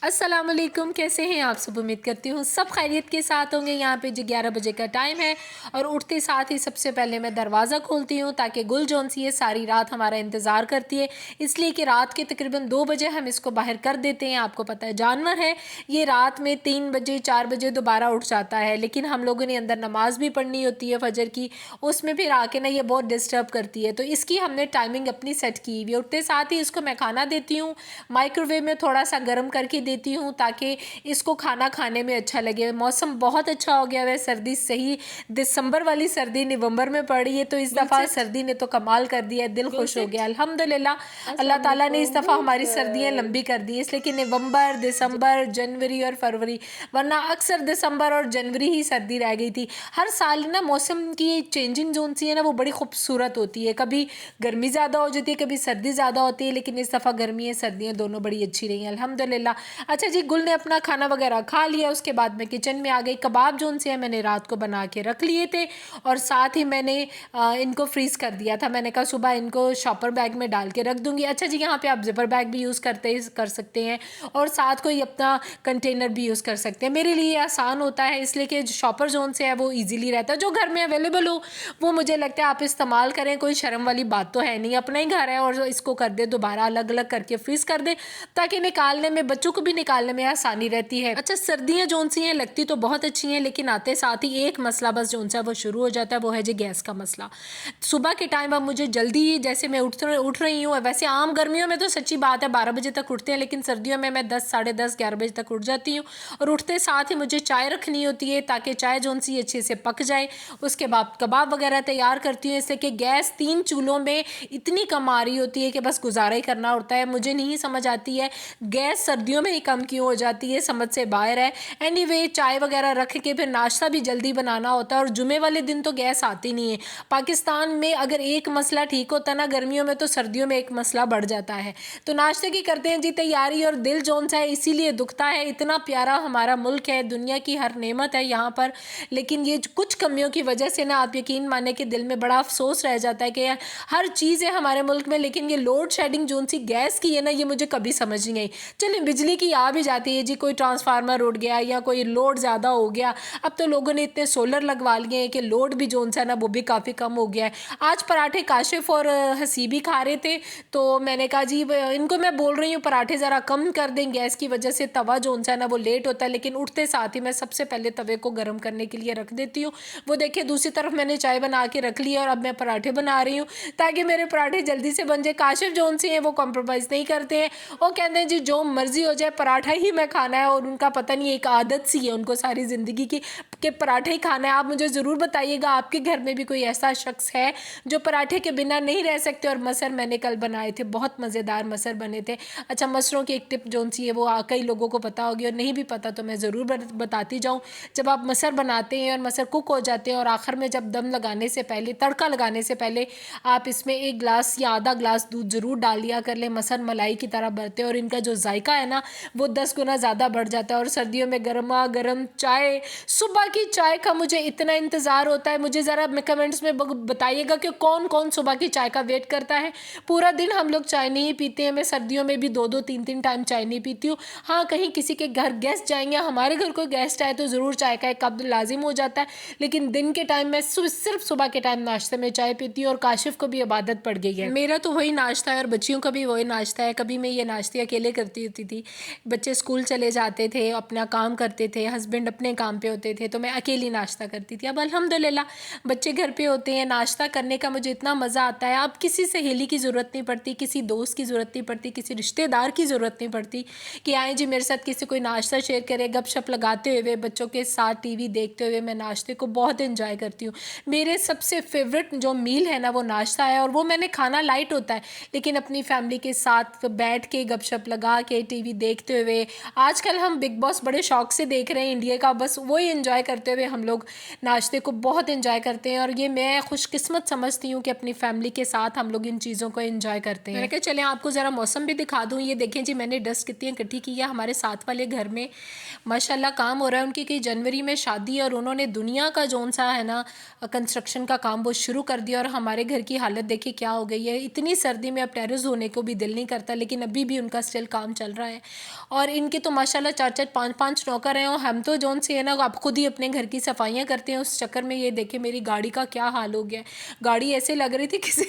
अस्सलाम वालेकुम, कैसे हैं आप सब। उम्मीद करती हूँ सब खैरियत के साथ होंगे। यहाँ पे जो 11 बजे का टाइम है और उठते साथ ही सबसे पहले मैं दरवाज़ा खोलती हूँ ताकि गुल जौन सी है सारी रात हमारा इंतज़ार करती है, इसलिए कि रात के तकरीबन 2 बजे हम इसको बाहर कर देते हैं। आपको पता है जानवर है, ये रात में 3 बजे 4 बजे दोबारा उठ जाता है, लेकिन हम लोगों ने अंदर नमाज़ भी पढ़नी होती है फजर की, उसमें फिर आके ना ये बहुत डिस्टर्ब करती है। तो इसकी हमने टाइमिंग अपनी सेट की हुई है। उठते साथ ही इसको मैं खाना देती हूँ, माइक्रोवेव में थोड़ा सा गर्म करके देती हूँ ताकि इसको खाना खाने में अच्छा लगे। मौसम बहुत अच्छा हो गया है, सर्दी सही दिसंबर वाली सर्दी नवंबर में पड़ी है, तो इस दफ़ा सर्दी ने तो कमाल कर दिया है, दिल खुश हो गया अल्हम्दुलिल्लाह। अल्लाह ताला ने इस दफ़ा हमारी सर्दियाँ लंबी कर दी, इसलिए कि नवंबर दिसंबर जनवरी और फरवरी, वरना अक्सर दिसंबर और जनवरी ही सर्दी रह गई थी। हर साल ना मौसम की चेंजिंग जोन सी है ना वो बड़ी खूबसूरत होती है, कभी गर्मी ज़्यादा हो जाती है कभी सर्दी ज़्यादा होती है, लेकिन इस दफ़ा गर्मियाँ सर्दियाँ दोनों बड़ी अच्छी रही हैं अल्हम्दुलिल्लाह। अच्छा जी, गुल ने अपना खाना वगैरह खा लिया, उसके बाद मैं किचन में आ गई। कबाब जोन से है मैंने रात को बना के रख लिए थे और साथ ही मैंने इनको फ्रीज़ कर दिया था। मैंने कहा सुबह इनको शॉपर बैग में डाल के रख दूँगी। अच्छा जी, यहाँ पे आप ज़िपर बैग भी यूज़ कर सकते हैं और साथ कोई अपना कंटेनर भी यूज़ कर सकते हैं। मेरे लिए आसान होता है इसलिए कि शॉपर जोन से है वो ईज़िली रहता है। जो घर में अवेलेबल हो वो मुझे लगता है आप इस्तेमाल करें, कोई शर्म वाली बात तो है नहीं, अपना ही घर है। और इसको कर दे दोबारा अलग अलग करके फ्रीज़ कर दे ताकि निकालने में, बच्चों को भी निकालने में आसानी रहती है। अच्छा, सर्दियाँ जोन सी हैं लगती तो बहुत अच्छी हैं, लेकिन आते साथ ही एक मसला बस जोन सा वो शुरू हो जाता है, वो है जी गैस का मसला। सुबह के टाइम अब मुझे जल्दी, जैसे मैं उठ रही हूँ, वैसे आम गर्मियों में तो सच्ची बात है 12 बजे तक उठते हैं, लेकिन सर्दियों में मैं 10 साढ़े 10 11 बजे तक उठ जाती हूँ और उठते साथ ही मुझे चाय रखनी होती है ताकि चाय जोन सी अच्छे से पक जाए। उसके बाद कबाब वगैरह तैयार करती हूँ, इससे कि गैस 3 चूल्हों में इतनी कम आ रही होती है कि बस गुजारा ही करना होता है। मुझे नहीं समझ आती है गैस सर्दियों में ही कम क्यों हो जाती है, समझ से बाहर है। एनीवे, चाय वगैरह रख के फिर नाश्ता भी जल्दी बनाना होता है और जुमे वाले दिन तो गैस आती नहीं है। पाकिस्तान में अगर एक मसला ठीक होता ना गर्मियों में, तो सर्दियों में एक मसला बढ़ जाता है। तो नाश्ते की करते हैं जी तैयारी, और दिल जोन सा है इसीलिए दुखता है। इतना प्यारा हमारा मुल्क है, दुनिया की हर नेमत है यहाँ पर, लेकिन ये कुछ कमियों की वजह से ना आप यकीन माने कि दिल में बड़ा अफसोस रह जाता है कि यार हर चीज़ है हमारे मुल्क में, लेकिन ये लोड शेडिंग जोन सी गैस की है ना, ये मुझे कभी समझ नहीं आई। चलिए बिजली की आ भी जाती है जी, कोई ट्रांसफार्मर उड़ गया या कोई लोड ज़्यादा हो गया, अब तो लोगों ने इतने सोलर लगवा लिए हैं कि लोड भी जोन सा ना वो भी काफ़ी कम हो गया है। आज पराठे काशिफ और हसीबी खा रहे थे, तो मैंने कहा जी इनको मैं बोल रही हूँ पराठे ज़रा कम कर दें, गैस की वजह से तवा जोन सा ना वो लेट होता है, लेकिन उठते साथ ही मैं सबसे पहले तवे को गर्म करने के लिए रख देती हूँ। वो देखिए दूसरी तरफ मैंने चाय बना के रख ली है और अब मैं पराठे बना रही हूँ ताकि मेरे पराठे जल्दी से बन जाए। काशिफ जोन से हैं वो कॉम्प्रोमाइज़ नहीं करते हैं, वो कहते हैं जी जो मर्जी हो जाए पराठा ही मैं खाना है, और उनका पता नहीं एक आदत सी है उनको सारी ज़िंदगी की कि पराठे ही खाना है। आप मुझे ज़रूर बताइएगा आपके घर में भी कोई ऐसा शख्स है जो पराठे के बिना नहीं रह सकते। और मसर मैंने कल बनाए थे, बहुत मज़ेदार मसर बने थे। अच्छा, मसरों की एक टिप जोन सी है वो कई लोगों को पता होगी और नहीं भी पता तो मैं ज़रूर बताती जाऊँ। जब आप मसर बनाते हैं और मसर कुक हो जाते हैं और आखिर में जब दम लगाने से पहले, तड़का लगाने से पहले आप इसमें 1 गिलास या आधा गिलास दूध ज़रूर डाल लिया कर लें। मसर मलाई की तरह बनते हैं और इनका जो जायका है ना वो 10 गुना ज़्यादा बढ़ जाता है। और सर्दियों में गर्मा गर्म चाय, सुबह की चाय का मुझे इतना इंतज़ार होता है। मुझे ज़रा कमेंट्स में बताइएगा कि कौन कौन सुबह की चाय का वेट करता है। पूरा दिन हम लोग चाय नहीं पीते हैं, मैं सर्दियों में भी 2-2 3-3 टाइम चाय नहीं पीती हूँ। हाँ, कहीं किसी के घर गेस्ट जाएंगे, हमारे घर कोई गेस्ट आए तो ज़रूर चाय का एक कप लाजिम हो जाता है, लेकिन दिन के टाइम मैं सिर्फ सुबह के टाइम नाश्ते में चाय पीती हूँ। और काशिफ को भी इबादत पड़ गई है, मेरा तो वही नाश्ता है और बच्चियों का भी वही नाश्ता है। कभी मैं ये नाश्ते अकेले करती होती थी, बच्चे स्कूल चले जाते थे, अपना काम करते थे, हस्बैंड अपने काम पे होते थे, तो मैं अकेली नाश्ता करती थी। अब अल्हम्दुलिल्लाह बच्चे घर पे होते हैं, नाश्ता करने का मुझे इतना मज़ा आता है। अब किसी सहेली की ज़रूरत नहीं पड़ती, किसी दोस्त की ज़रूरत नहीं पड़ती, किसी रिश्तेदार की ज़रूरत नहीं पड़ती कि आए जी मेरे साथ किसी कोई नाश्ता शेयर करे। गपशप लगाते हुए बच्चों के साथ टीवी देखते हुए मैं नाश्ते को बहुत इंजॉय करती हूँ। मेरे सबसे फेवरेट जो मील है ना वो नाश्ता है, और वो मैंने खाना लाइट होता है लेकिन अपनी फैमिली के साथ बैठ के गपशप लगा के टीवी देखते हुए। आजकल हम बिग बॉस बड़े शौक से देख रहे हैं इंडिया का, बस वही एंजॉय करते हुए हम लोग नाश्ते को बहुत एंजॉय करते हैं, और ये मैं खुशकिस्मत समझती हूँ कि अपनी फैमिली के साथ हम लोग इन चीज़ों को एंजॉय करते हैं। मैंने कहा चलें आपको ज़रा मौसम भी दिखा दूँ। ये देखें जी, मैंने डस्ट कितनी इकट्ठी की है। हमारे साथ वाले घर में माशाल्लाह काम हो रहा है उनकी, कि जनवरी में शादी है और उन्होंने दुनिया का जौन सा है ना कंस्ट्रक्शन का काम वो शुरू कर दिया, और हमारे घर की हालत देखिए क्या हो गई है। इतनी सर्दी में अब टेरेस होने को भी दिल नहीं करता, लेकिन अभी भी उनका स्टिल काम चल रहा है। और इनके तो माशाल्लाह 4-4 5-5 नौकर हैं, और हम तो जौन से है ना आप खुद ही अपने घर की सफाइयाँ करते हैं। उस चक्कर में ये देखें मेरी गाड़ी का क्या हाल हो गया है। गाड़ी ऐसे लग रही थी किसी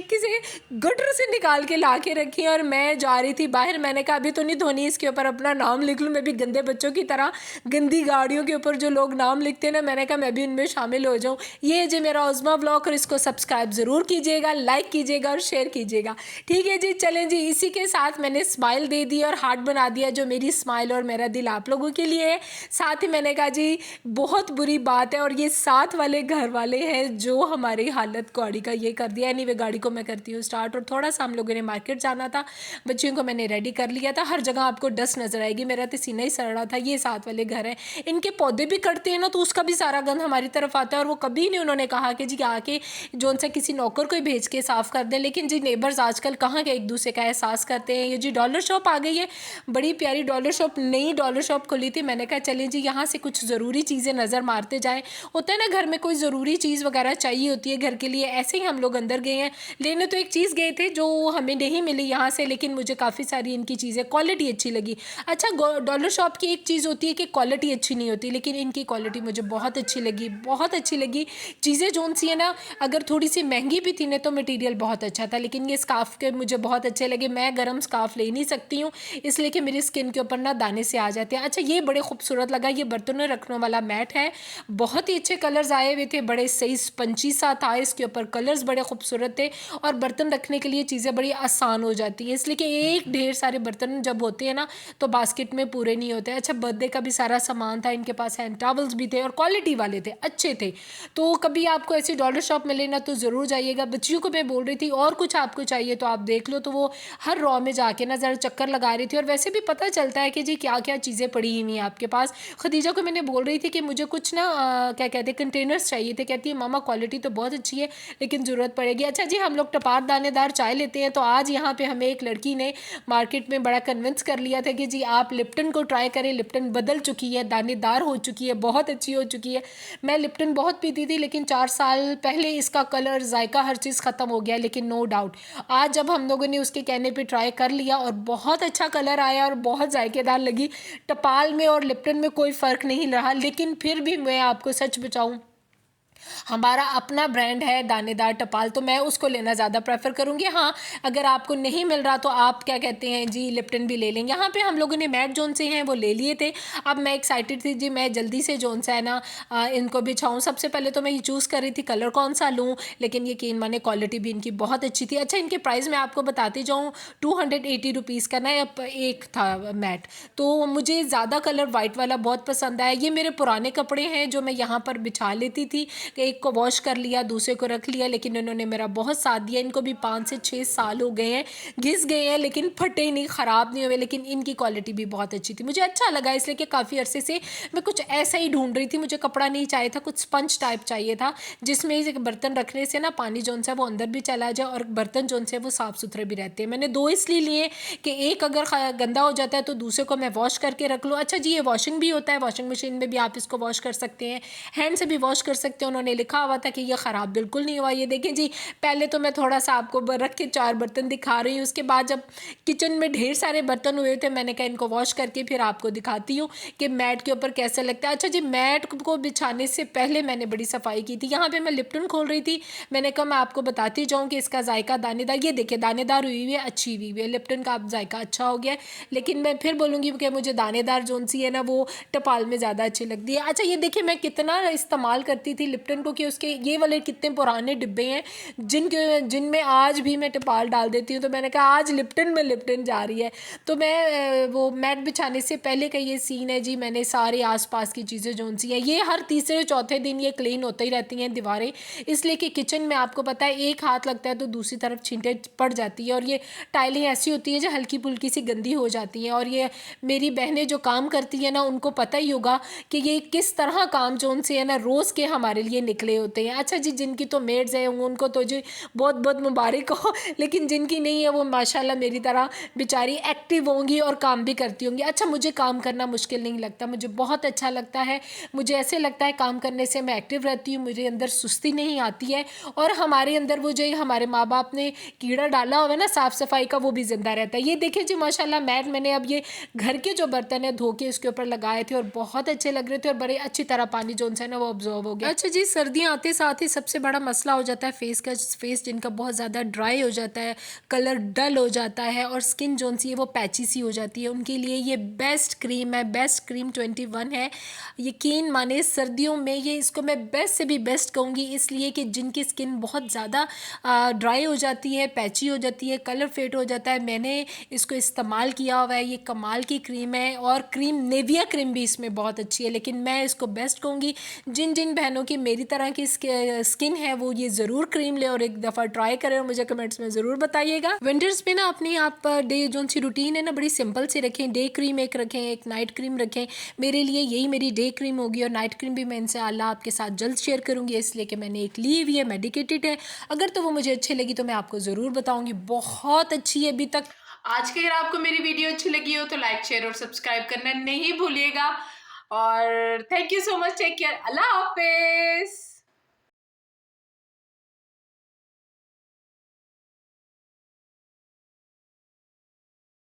किसी गटर से निकाल के ला के रखी है, और मैं जा रही थी बाहर। मैंने कहा अभी तो नहीं धोनी, इसके ऊपर अपना नाम लिख लूँ। मैं भी गंदे बच्चों की तरह गंदी गाड़ियों के ऊपर जो लोग नाम लिखते हैं ना, मैंने कहा मैं भी उनमें शामिल हो जाऊँ। ये जी मेरा उज़्मा व्लॉग, और इसको सब्सक्राइब ज़रूर कीजिएगा, लाइक कीजिएगा और शेयर कीजिएगा। ठीक है जी, चलें जी, इसी के साथ मैंने स्माइल दे दी और हार्ट बना दिया, जो मेरी स्माइल और मेरा दिल आप लोगों के लिए है। साथ ही मैंने कहा जी बहुत बुरी बात है, और ये साथ वाले घर वाले हैं जो हमारी हालत गाड़ी का ये कर दिया। वे गाड़ी को मैं करती हूँ स्टार्ट, और थोड़ा सा हम लोगों ने मार्केट जाना था, बच्चियों को मैंने रेडी कर लिया था। हर जगह आपको डस्ट नजर आएगी, मेरा तो सीना ही सड़ रहा था। ये साथ वाले घर है, इनके पौधे भी कटते हैं ना, तो उसका भी सारा गंद हमारी तरफ आता है, और वो कभी नहीं उन्होंने कहा कि जी आके जोन सा किसी नौकर को ही भेज के साफ़ कर दें। लेकिन जी नेबर्स आजकल कहाँ के एक दूसरे का एहसास करते हैं। ये जी डॉलर शॉप आ गई है, बड़ी प्यारी डॉलर शॉप, नई डॉलर शॉप खुली थी। मैंने कहा चलें जी यहाँ से कुछ ज़रूरी चीज़ें नज़र मारते जाएँ। होता है ना घर में कोई ज़रूरी चीज़ वगैरह चाहिए होती है घर के लिए, ऐसे ही हम लोग अंदर गए हैं लेने। तो एक चीज़ गए थे जो हमें नहीं मिली यहाँ से, लेकिन मुझे काफ़ी सारी इनकी चीज़ें क्वालिटी अच्छी लगी। अच्छा, डॉलर शॉप की एक चीज़ होती है कि क्वालिटी अच्छी नहीं होती, लेकिन इनकी क्वालिटी मुझे बहुत अच्छी लगी, बहुत अच्छी लगी। चीज़ें जोन सी है ना, अगर थोड़ी सी महंगी भी थी ना तो मटेरियल बहुत अच्छा था, लेकिन ये स्कार्फ के मुझे बहुत अच्छे लगे। मैं गर्म स्कार्फ ले नहीं सकती हूँ, इसलिए कि मेरी स्किन के ऊपर ना दाने से आ जाते हैं। अच्छा, ये बड़े खूबसूरत लगा, ये बर्तनों रखने वाला मैट है, बहुत ही अच्छे कलर्स आए हुए थे, बड़े सही स्पंची सा था, इसके ऊपर कलर्स बड़े खूबसूरत थे, और बर्तन रखने के लिए चीज़ें बड़ी आसान हो जाती हैं, इसलिए कि एक ढेर सारे बर्तन जब होते हैं ना तो बास्केट में पूरे नहीं होते। अच्छा, बर्थडे का भी सारा सामान था, इनके पास हैंड टॉवल्स भी थे और क्वालिटी वाले थे, अच्छे थे। तो कभी आपको ऐसी डॉलर शॉप मिले ना तो ज़रूर जाइएगा। बच्चियों को मैं बोल रही थी और कुछ आपको चाहिए तो आप देख लो, तो वो हर रॉ में जाके ना ज़रा चक्कर लगा रही थी, और वैसे भी पता चलता है कि जी क्या क्या चीज़ें पड़ी ही नहीं है आपके पास। खदीजा को मैंने बोल रही थी कि मुझे कुछ ना क्या कहते हैं कंटेनर्स चाहिए थे, कहती है मामा क्वालिटी तो बहुत अच्छी है लेकिन ज़रूरत पड़ेगी। अच्छा जी, हम लोग टपार दानेदार चाय लेते हैं, तो आज यहाँ पे हमें एक लड़की ने मार्केट में बड़ा कन्विंस कर लिया था कि जी आप लिप्टन को ट्राई करें, लिप्टन बदल चुकी है, दानेदार हो चुकी है, बहुत अच्छी हो चुकी है। मैं लिप्टन बहुत पीती थी, लेकिन 4 साल पहले इसका कलर, जायका, हर चीज़ ख़त्म हो गया, लेकिन नो डाउट आज जब हम लोगों ने उसके कहने पे ट्राई कर लिया और बहुत अच्छा कलर आया और बहुत जायकेदार लगी। टपाल में और लिप्टन में कोई फ़र्क नहीं रहा, लेकिन फिर भी मैं आपको सच बताऊँ, हमारा अपना ब्रांड है दानेदार टपाल, तो मैं उसको लेना ज़्यादा प्रेफर करूँगी। हाँ, अगर आपको नहीं मिल रहा तो आप क्या कहते हैं जी लिप्टन भी ले लेंगे। यहाँ पे हम लोगों ने मैट जोन से हैं वो ले लिए थे। अब मैं एक्साइटेड थी जी, मैं जल्दी से जोन सा है ना इनको बिछाऊँ। सबसे पहले तो मैं ये चूज़ कर रही थी कलर कौन सा लूँ, लेकिन यकीन माने क्वालिटी भी इनकी बहुत अच्छी थी। अच्छा, इनके प्राइस मैं आपको बताती जाऊँ, 280 रुपीज़ का ना एक था मैट, तो मुझे ज़्यादा कलर वाइट वाला बहुत पसंद आया। ये मेरे पुराने कपड़े हैं जो मैं यहाँ पर बिछा लेती थी, कि एक को वॉश कर लिया, दूसरे को रख लिया, लेकिन इन्होंने मेरा बहुत साथ दिया। इनको भी 5 से 6 साल हो गए हैं, घिस गए हैं लेकिन फटे नहीं, ख़राब नहीं हुए, लेकिन इनकी क्वालिटी भी बहुत अच्छी थी, मुझे अच्छा लगा। इसलिए कि काफ़ी अरसे से मैं कुछ ऐसा ही ढूंढ रही थी, मुझे कपड़ा नहीं चाहिए था, कुछ स्पंज टाइप चाहिए था जिसमें एक बर्तन रखने से ना पानी जोन सा वो अंदर भी चला जाए और बर्तन जोन से वो साफ़ सुथरे भी रहते हैं। मैंने 2 इसलिए लिए कि एक अगर गंदा हो जाता है तो दूसरे को मैं वॉश करके रख लूँ। अच्छा जी, ये वॉशिंग भी होता है, वॉशिंग मशीन में भी आप इसको वॉश कर सकते हैं, हैंड से भी वॉश कर सकते हैं। उन्होंने लिखा हुआ था कि ये ख़राब बिल्कुल नहीं हुआ। ये देखें जी, पहले तो मैं थोड़ा सा आपको रख के 4 बर्तन दिखा रही हूँ, उसके बाद जब किचन में ढेर सारे बर्तन हुए थे मैंने कहा इनको वॉश करके फिर आपको दिखाती हूँ कि मैट के ऊपर कैसा लगता है। अच्छा जी, मैट को बिछाने से पहले मैंने बड़ी सफाई की थी। यहाँ पे मैं लिप्टन खोल रही थी, मैंने कहा मैं आपको बताती जाऊँ कि इसका जायका दानेदार, ये देखिए दानेदार हुई हुई है, अच्छी हुई हुई है, लिप्टन का अब जायका अच्छा हो गया है। लेकिन मैं फिर बोलूँगी कि मुझे दानेदार जोन सी है ना वो टपाल में ज़्यादा अच्छी लगती है। अच्छा, ये देखिए मैं कितना इस्तेमाल करती थी लिप्टन लिप्टन को कि उसके ये वाले कितने पुराने डिब्बे हैं जिनमें आज भी मैं टिपाल डाल देती हूँ। तो मैंने कहा आज लिप्टन में लिप्टन जा रही है। तो मैं वो मैट बिछाने से पहले का ये सीन है जी। मैंने सारे आसपास की चीज़ें जो सी हैं ये हर तीसरे चौथे दिन ये क्लीन होते ही रहती हैं दीवारें, इसलिए कि किचन में आपको पता है एक हाथ लगता है तो दूसरी तरफ छींटे पड़ जाती है और ये टाइलें ऐसी होती हैं जो हल्की फुल्की सी गंदी हो जाती हैं। और ये मेरी बहनें जो काम करती हैं ना उनको पता ही होगा कि ये किस तरह काम जो उनसे है ना रोज़ के हमारे लिए निकले होते हैं। अच्छा जी, जिनकी तो मेड्स हैं उनको तो जी बहुत बहुत मुबारक हो, लेकिन जिनकी नहीं है वो माशाल्लाह मेरी तरह बेचारी एक्टिव होंगी और काम भी करती होंगी। अच्छा, मुझे काम करना मुश्किल नहीं लगता, मुझे बहुत अच्छा लगता है। मुझे ऐसे लगता है काम करने से मैं एक्टिव रहती हूँ, मुझे अंदर सुस्ती नहीं आती है और हमारे अंदर वो जो हमारे माँ बाप ने कीड़ा डाला हुआ है ना साफ़ सफाई का, वो भी ज़िंदा रहता है। ये देखिए जी माशाल्लाह मैट मैंने अब ये घर के जो बर्तन है धो के इसके ऊपर लगाए थे और बहुत अच्छे लग रहे थे और बड़े अच्छी तरह पानी जो है ना वो ऑब्जॉर्व हो गया। अच्छा जी, सर्दियाँ आते साथ ही सबसे बड़ा मसला हो जाता है फेस जिनका बहुत ज़्यादा ड्राई हो जाता है, कलर डल हो जाता है और स्किन जो सी है वो पैची सी हो जाती है, उनके लिए ये बेस्ट क्रीम है, बेस्ट क्रीम 21 है। यकीन माने सर्दियों में ये इसको मैं बेस्ट से भी बेस्ट कहूँगी, इसलिए कि जिनकी स्किन बहुत ज़्यादा ड्राई हो जाती है, पैची हो जाती है, कलर फेड हो जाता है, मैंने इसको इस्तेमाल किया हुआ है। ये कमाल की क्रीम है और क्रीम नेविया क्रीम भी इसमें बहुत अच्छी है, लेकिन मैं इसको बेस्ट कहूँगी। जिन जिन बहनों की मेरी तरह की स्किन है वो ये ज़रूर क्रीम ले और एक दफ़ा ट्राई करें और मुझे कमेंट्स में ज़रूर बताइएगा। विंटर्स में ना अपनी आप डे जो सी रूटीन है ना बड़ी सिंपल से रखें। डे क्रीम एक रखें, एक नाइट क्रीम रखें। मेरे लिए यही मेरी डे क्रीम होगी और नाइट क्रीम भी मैं इंशाअल्लाह आपके साथ जल्द शेयर करूँगी, इसलिए कि मैंने एक ली हुई है, मेडिकेटेड है। अगर तो वो मुझे अच्छी लगी तो मैं आपको ज़रूर बताऊँगी, बहुत अच्छी है अभी तक। आज के अगर आपको मेरी वीडियो अच्छी लगी हो तो लाइक शेयर और सब्सक्राइब करना नहीं भूलिएगा और thank you so much. Take care, अल्लाह हाफिज़।